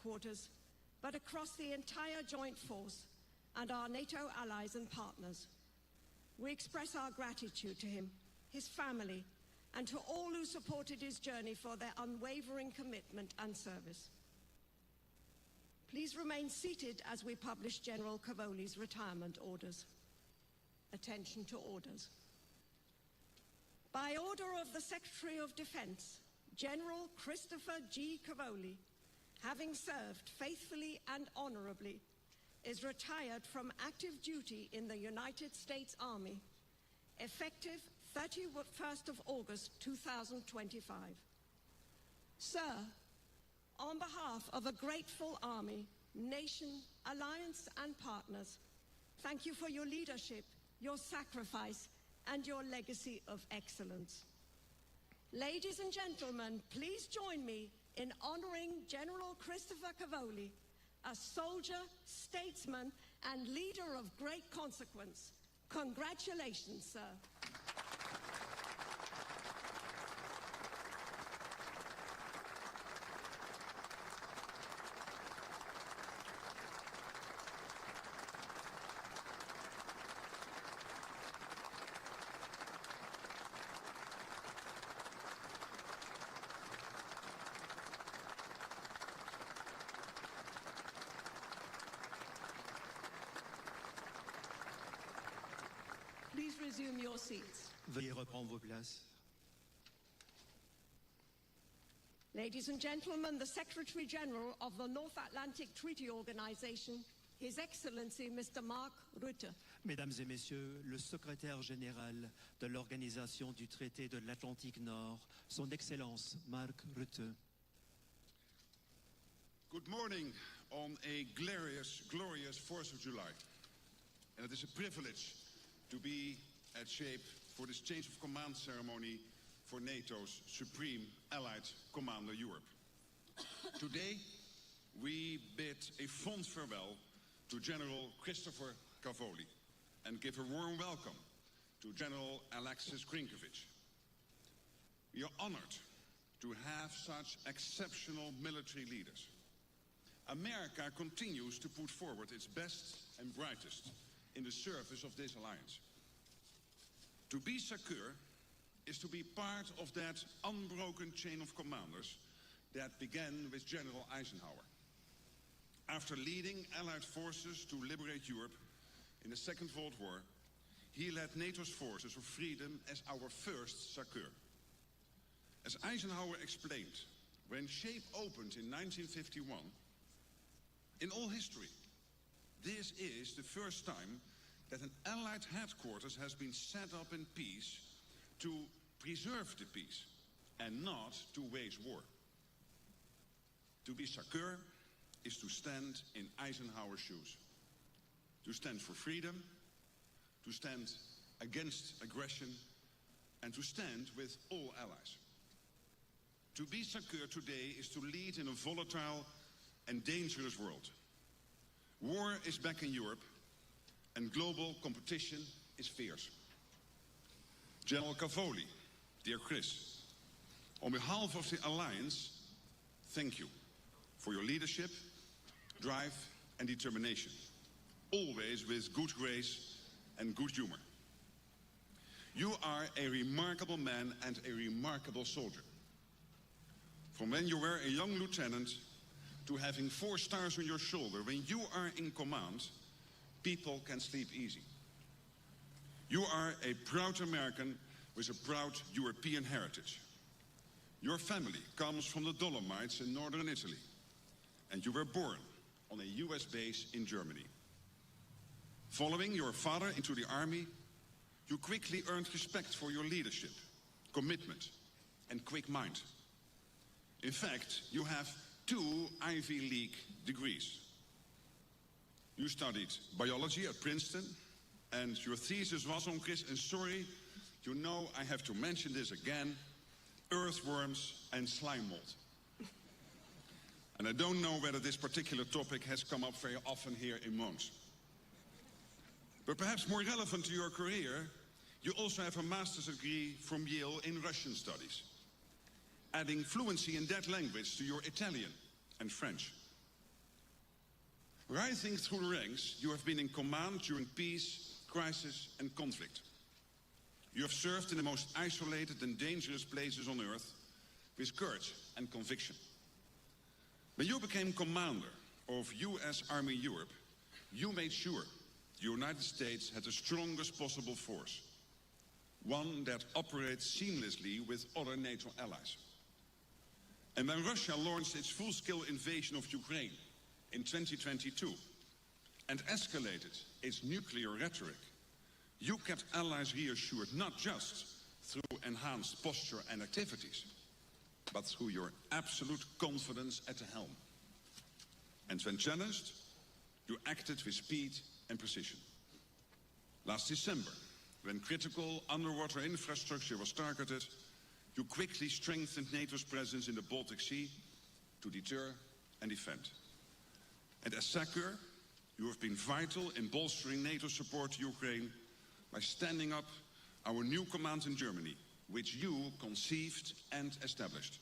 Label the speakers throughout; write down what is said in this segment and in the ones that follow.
Speaker 1: headquarters, but across the entire joint force and our NATO allies and partners. We express our gratitude to him, his family, and to all who supported his journey for their unwavering commitment and service. Please remain seated as we publish General Cavoli's retirement orders. Attention to orders. By order of the Secretary of Defense, General Christopher G. Cavoli, having served faithfully and honorably, is retired from active duty in the United States Army, effective 31st of August 2025. Sir, on behalf of a grateful Army, nation, alliance, and partners, thank you for your leadership, your sacrifice, and your legacy of excellence. Ladies and gentlemen, please join me in honoring General Christopher Cavoli, a soldier, statesman, and leader of great consequence. Congratulations, sir. Please resume your seats.
Speaker 2: Veuillez reprendre vos places.
Speaker 1: Ladies and gentlemen, the Secretary General of the North Atlantic Treaty Organization, His Excellency Mr. Mark Rutte.
Speaker 2: Mesdames et messieurs, le secrétaire général de l'Organisation du Traité de l'Atlantique Nord, Son Excellence Mark Rutte.
Speaker 3: Good morning on a glorious 4th of July. And it is a privilege to be at SHAPE for this change of command ceremony for NATO's Supreme Allied Commander Europe. Today, we bid a fond farewell to General Christopher Cavoli and give a warm welcome to General Alexis Krinkovich. We are honored to have such exceptional military leaders. America continues to put forward its best and brightest in the service of this alliance. To be secure is to be part of that unbroken chain of commanders that began with General Eisenhower. After leading Allied forces to liberate Europe in the Second World War, he led NATO's Forces for Freedom as our first secure. As Eisenhower explained, when SHAPE opened in 1951, in all history, this is the first time that an Allied headquarters has been set up in peace to preserve the peace and not to wage war. To be secure is to stand in Eisenhower's shoes. To stand for freedom, to stand against aggression, and to stand with all allies. To be secure today is to lead in a volatile and dangerous world. War is back in Europe, and global competition is fierce. General Cavoli, dear Chris, on behalf of the Alliance, thank you for your leadership, drive, and determination, always with good grace and good humor. You are a remarkable man and a remarkable soldier. From when you were a young lieutenant to having 4 stars on your shoulder, when you are in command, people can sleep easy. You are a proud American with a proud European heritage. Your family comes from the Dolomites in northern Italy, and you were born on a US base in Germany. Following your father into the army, you quickly earned respect for your leadership, commitment, and quick mind. In fact, you have 2 Ivy League degrees. You studied biology at Princeton, and your thesis was on, Chris, and sorry, you know I have to mention this again, earthworms and slime mold. And I don't know whether this particular topic has come up very often here in Mons. But perhaps more relevant to your career, you also have a master's degree from Yale in Russian studies, adding fluency in that language to your Italian and French. Rising through the ranks, you have been in command during peace, crisis, and conflict. You have served in the most isolated and dangerous places on earth with courage and conviction. When you became commander of US Army Europe, you made sure the United States had the strongest possible force, one that operates seamlessly with other NATO allies. And when Russia launched its full-scale invasion of Ukraine in 2022 and escalated its nuclear rhetoric, you kept allies reassured not just through enhanced posture and activities, but through your absolute confidence at the helm. And when challenged, you acted with speed and precision. Last December, when critical underwater infrastructure was targeted, you quickly strengthened NATO's presence in the Baltic Sea to deter and defend. And as SACEUR, you have been vital in bolstering NATO support to Ukraine by standing up our new command in Germany, which you conceived and established.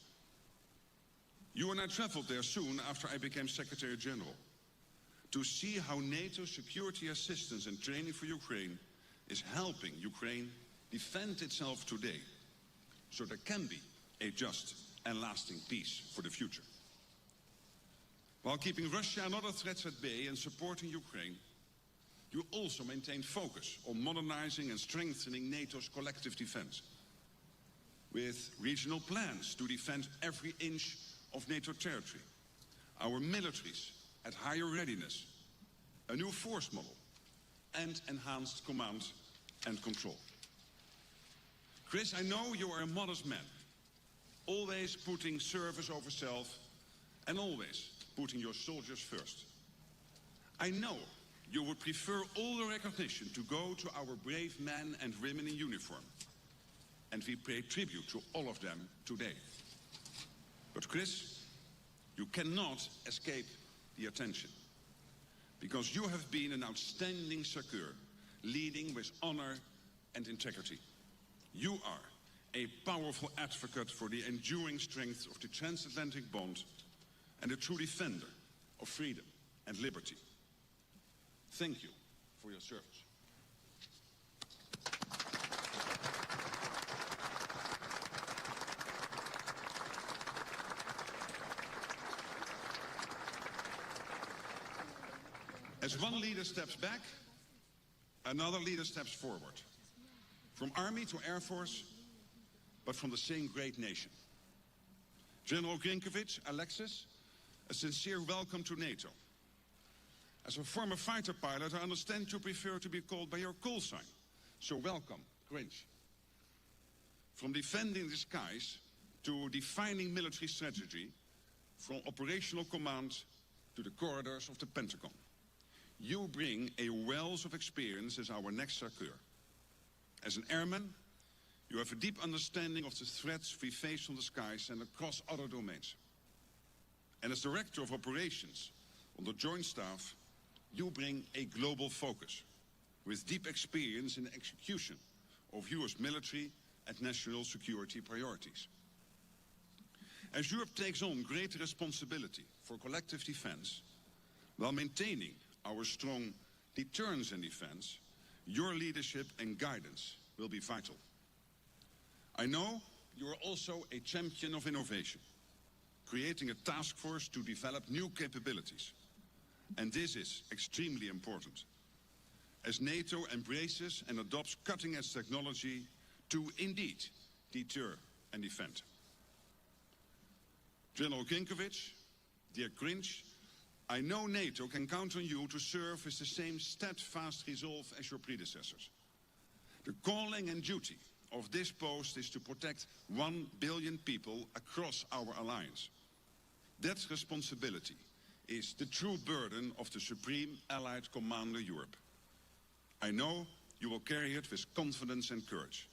Speaker 3: You and I traveled there soon after I became Secretary General to see how NATO security assistance and training for Ukraine is helping Ukraine defend itself today, so there can be a just and lasting peace for the future. While keeping Russia and other threats at bay and supporting Ukraine, you also maintained focus on modernizing and strengthening NATO's collective defense, with regional plans to defend every inch of NATO territory, our militaries at higher readiness, a new force model, and enhanced command and control. Chris, I know you are a modest man, always putting service over self and always putting your soldiers first. I know you would prefer all the recognition to go to our brave men and women in uniform, and we pay tribute to all of them today. But Chris, you cannot escape the attention, because you have been an outstanding SACEUR, leading with honor and integrity. You are a powerful advocate for the enduring strength of the transatlantic bond and a true defender of freedom and liberty. Thank you for your service. As one leader steps back, another leader steps forward. From Army to Air Force, but from the same great nation. General Grinkovich, Alexis, a sincere welcome to NATO. As a former fighter pilot, I understand you prefer to be called by your call sign. So welcome, Grinch. From defending the skies to defining military strategy, from operational command to the corridors of the Pentagon, you bring a wealth of experience as our next SACEUR. As an airman, you have a deep understanding of the threats we face on the skies and across other domains. And as Director of Operations on the Joint Staff, you bring a global focus with deep experience in the execution of US military and national security priorities. As Europe takes on greater responsibility for collective defense, while maintaining our strong deterrence and defense, your leadership and guidance will be vital. I know you are also a champion of innovation, creating a task force to develop new capabilities. And this is extremely important, as NATO embraces and adopts cutting-edge technology to indeed deter and defend. General Grinkovich, dear Grinch, I know NATO can count on you to serve with the same steadfast resolve as your predecessors. The calling and duty of this post is to protect 1 billion people across our alliance. That responsibility is the true burden of the Supreme Allied Commander Europe. I know you will carry it with confidence and courage,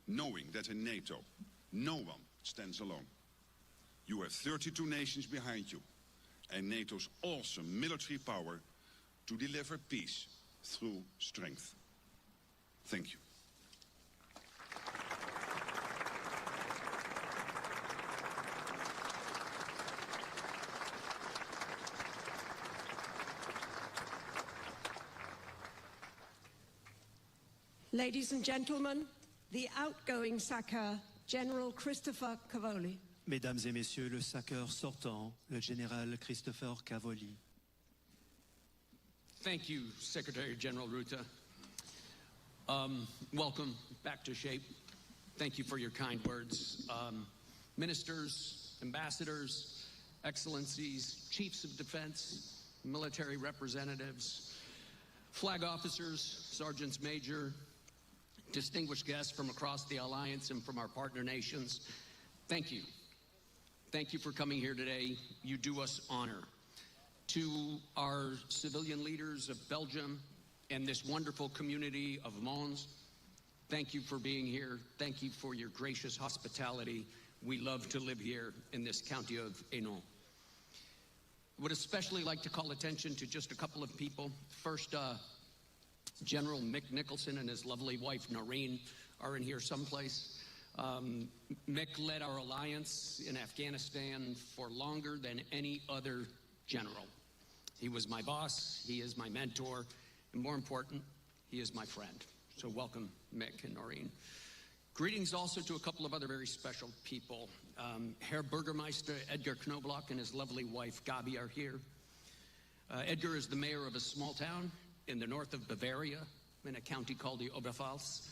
Speaker 3: knowing that in NATO, no one stands alone. You have 32 nations behind you, and NATO's awesome military power to deliver peace through strength. Thank you.
Speaker 1: Ladies and gentlemen, the outgoing SACEUR, General Christopher Cavoli.
Speaker 2: Mesdames et messieurs, le SACEUR sortant, le général Christopher Cavoli.
Speaker 4: Thank you, Secretary General Ruta. Welcome back to SHAPE. Thank you for your kind words. Ministers, ambassadors, excellencies, chiefs of defense, military representatives, flag officers, sergeants major, distinguished guests from across the alliance and from our partner nations, thank you. Thank you for coming here today. You do us honor. To our civilian leaders of Belgium and this wonderful community of Mons, thank you for being here. Thank you for your gracious hospitality. We love to live here in this county of Hainaut. Would especially like to call attention to just a couple of people. First, General Mick Nicholson and his lovely wife Noreen are in here someplace. Mick led our alliance in Afghanistan for longer than any other general. He was my boss, he is my mentor, and more important, he is my friend. So welcome, Mick and Noreen. Greetings also to a couple of other very special people. Herr Bürgermeister Edgar Knobloch and his lovely wife Gabi are here. Edgar is the mayor of a small town in the north of Bavaria, in a county called the Oberpfalz.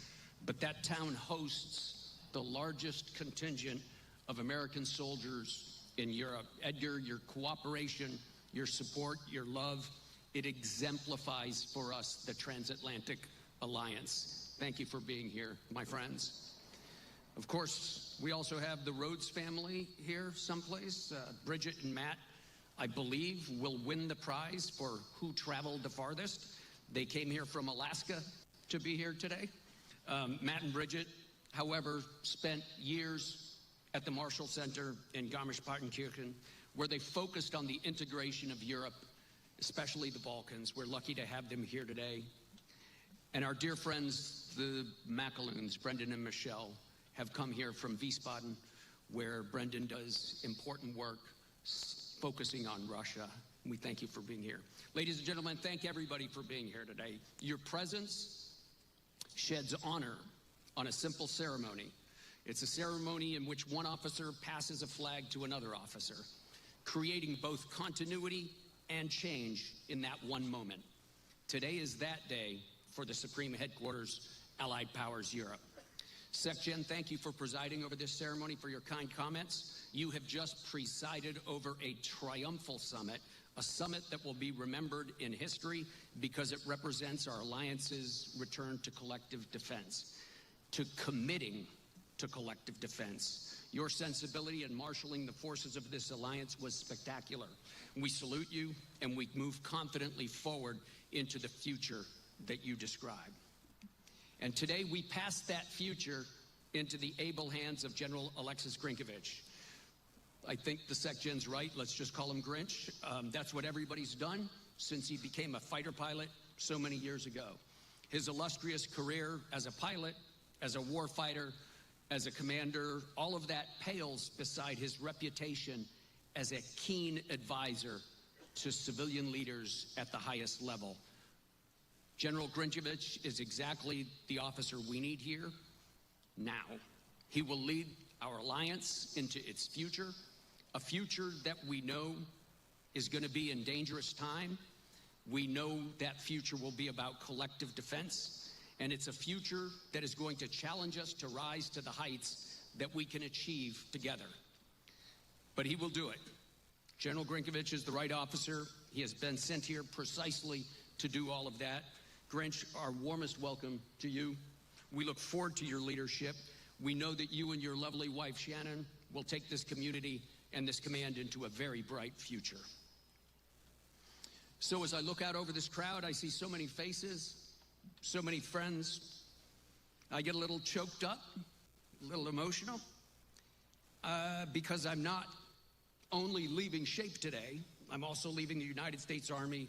Speaker 4: But that town hosts the largest contingent of American soldiers in Europe. Edgar, your cooperation, your support, your love, it exemplifies for us the transatlantic alliance. Thank you for being here, my friends. Of course, we also have the Rhodes family here someplace. Bridget and Matt, I believe, will win the prize for who traveled the farthest. They came here from Alaska to be here today. Matt and Bridget, however, spent years at the Marshall Center in Garmisch-Partenkirchen, where they focused on the integration of Europe, especially the Balkans. We're lucky to have them here today. And our dear friends, the McAloons, Brendan and Michelle, have come here from Wiesbaden, where Brendan does important work focusing on Russia. We thank you for being here. Ladies and gentlemen, thank everybody for being here today. Your presence sheds honor on a simple ceremony. It's a ceremony in which one officer passes a flag to another officer, creating both continuity and change in that one moment. Today is that day for the Supreme Headquarters, Allied Powers Europe. SecGen, thank you for presiding over this ceremony, for your kind comments. You have just presided over a triumphal summit, a summit that will be remembered in history because it represents our alliance's return to collective defense, to committing to collective defense. Your sensibility in marshaling the forces of this alliance was spectacular. We salute you, and we move confidently forward into the future that you describe. And today we pass that future into the able hands of General Alexis Grinkovich. I think the SecGen's right, let's just call him Grinch. That's what everybody's done since he became a fighter pilot so many years ago. His illustrious career as a pilot, as a warfighter, as a commander, all of that pales beside his reputation as a keen advisor to civilian leaders at the highest level. General Grinkovich is exactly the officer we need here now. He will lead our alliance into its future, a future that we know is going to be in dangerous time. We know that future will be about collective defense, and it's a future that is going to challenge us to rise to the heights that we can achieve together. But he will do it. General Grinkovich is the right officer. He has been sent here precisely to do all of that. Grinch, our warmest welcome to you. We look forward to your leadership. We know that you and your lovely wife, Shannon, will take this community and this command into a very bright future. So as I look out over this crowd, I see so many faces, so many friends. I get a little choked up, a little emotional, because I'm not only leaving SHAPE today, I'm also leaving the United States Army,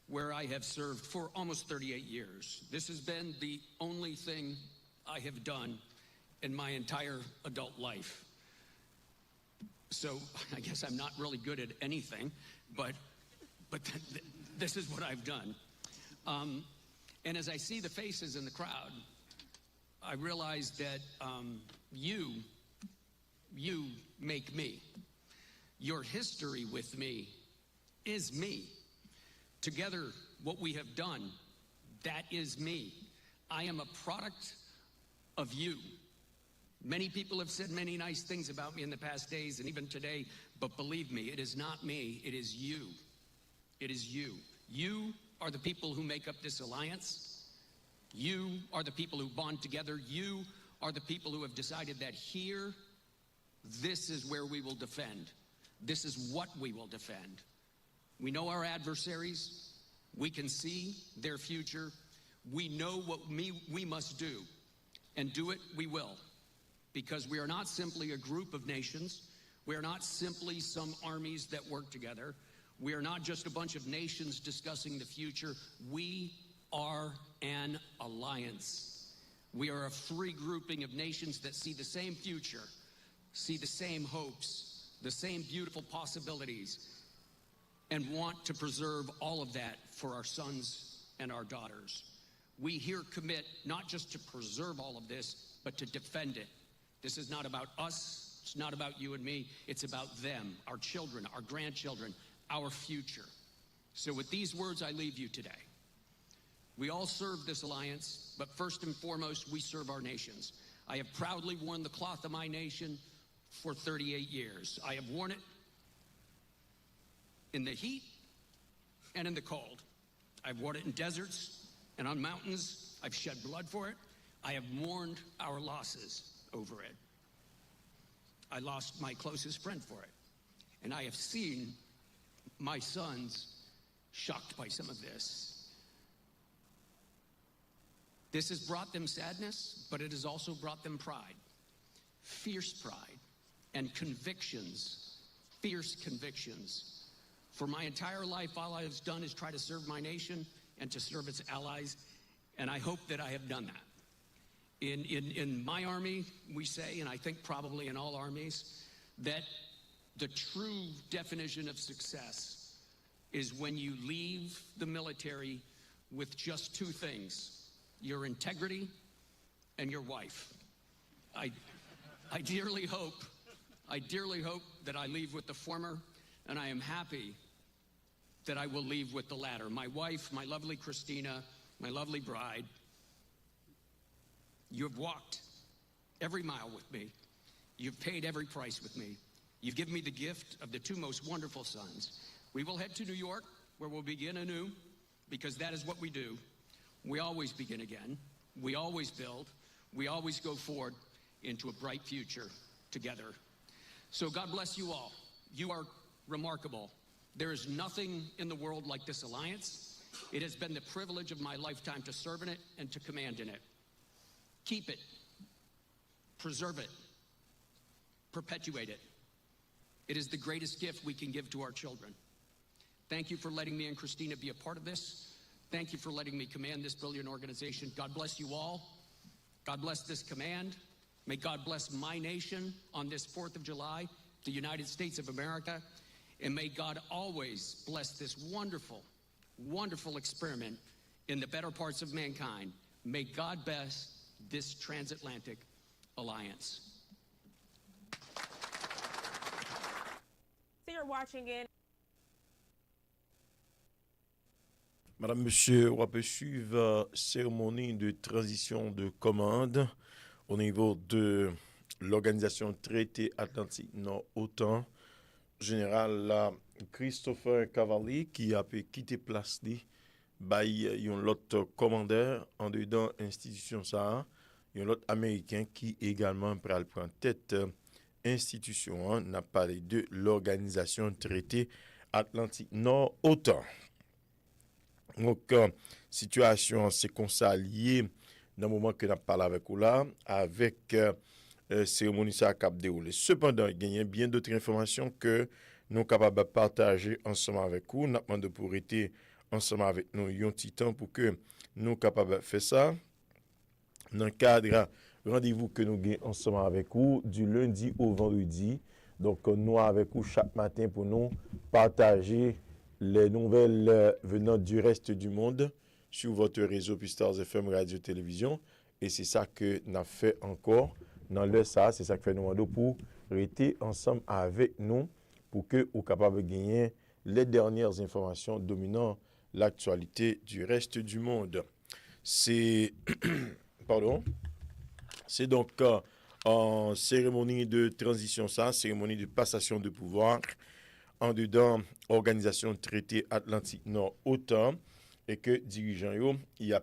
Speaker 4: where I have served for almost 38 years. This has been the only thing I have done in my entire adult life. So I guess I'm not really good at anything, but this is what I've done. And as I see the faces in the crowd, I realized that you make me. Your history with me is me. Together, what we have done, that is me. I am a product of you. Many people have said many nice things about me in the past days and even today, but believe me, it is not me, it is you. It is you. You are the people who make up this alliance. You are the people who bond together. You are the people who have decided that here, this is where we will defend. This is what we will defend. We know our adversaries. We can see their future. We know what we must do, and do it we will. Because we are not simply a group of nations. We are not simply some armies that work together. We are not just a bunch of nations discussing the future. We are an alliance. We are a free grouping of nations that see the same future, see the same hopes, the same beautiful possibilities, and want to preserve all of that for our sons and our daughters. We here commit not just to preserve all of this, but to defend it. This is not about us. It's not about you and me. It's about them, our children, our grandchildren, our future. So with these words, I leave you today. We all serve this alliance, but first and foremost, we serve our nations. I have proudly worn the cloth of my nation for 38 years. I have worn it in the heat and in the cold. I've worn it in deserts and on mountains. I've shed blood for it. I have mourned our losses over it. I lost my closest friend for it. And I have seen my sons shocked by some of this. This has brought them sadness, but it has also brought them pride. Fierce pride and convictions, fierce convictions. For my entire life, all I have done is try to serve my nation and to serve its allies, and I hope that I have done that. In my army, we say, and I think probably in all armies, that the true definition of success is when you leave the military with just two things: your integrity and your wife. I dearly hope that I leave with the former, and I am happy that I will leave with the latter. My wife, my lovely Christina, my lovely bride, you have walked every mile with me. You've paid every price with me. You've given me the gift of the two most wonderful sons. We will head to New York, where we'll begin anew, because that is what we do. We always begin again. We always build. We always go forward into a bright future together. So God bless you all. You are remarkable. There is nothing in the world like this alliance. It has been the privilege of my lifetime to serve in it and to command in it. Keep it, preserve it, perpetuate it. It is the greatest gift we can give to our children. Thank you for letting me and Christina be a part of this. Thank you for letting me command this brilliant organization. God bless you all. God bless this command. May God bless my nation on this 4th of July, the United States of America. And may God always bless this wonderful, wonderful experiment in the better parts of mankind. May God bless this transatlantic alliance.
Speaker 5: So you're watching in.
Speaker 6: Madame, Monsieur, on peut suivre cérémonie de transition de commande au niveau de l'Organisation Traité Atlantique Nord-OTAN. Général Christopher Cavalli qui a pu quitter place li by yon lot commandeur en dedans institution ça, yon lot américain qui également pral prendre tête institution n'a parlé de l'Organisation Traité Atlantique Nord-OTAN. Donc situation c'est comme ça lié dans le moment que n'a parlé avec vous là avec cérémonie ça cap déroulé. Cependant, il y a bien d'autres informations que nous sommes capables de partager ensemble avec vous. Nous demandons pour être ensemble avec nous un petit temps pour que nous soyons capables de faire ça. Dans le cadre rendez-vous que nous avons ensemble avec vous du lundi au vendredi. Donc, nous avec vous chaque matin pour nous partager les nouvelles venant du reste du monde sur votre réseau Pstars FM Radio Télévision et c'est ça que n'a fait encore dans le ça, c'est ça que fait nous demander pour rester ensemble avec nous pour que vous capable de gagner les dernières informations dominant l'actualité du reste du monde. C'est pardon. C'est donc en cérémonie de transition ça, cérémonie de passation de pouvoir en dedans organisation traité Atlantique Nord OTAN et que dirigeant yo y a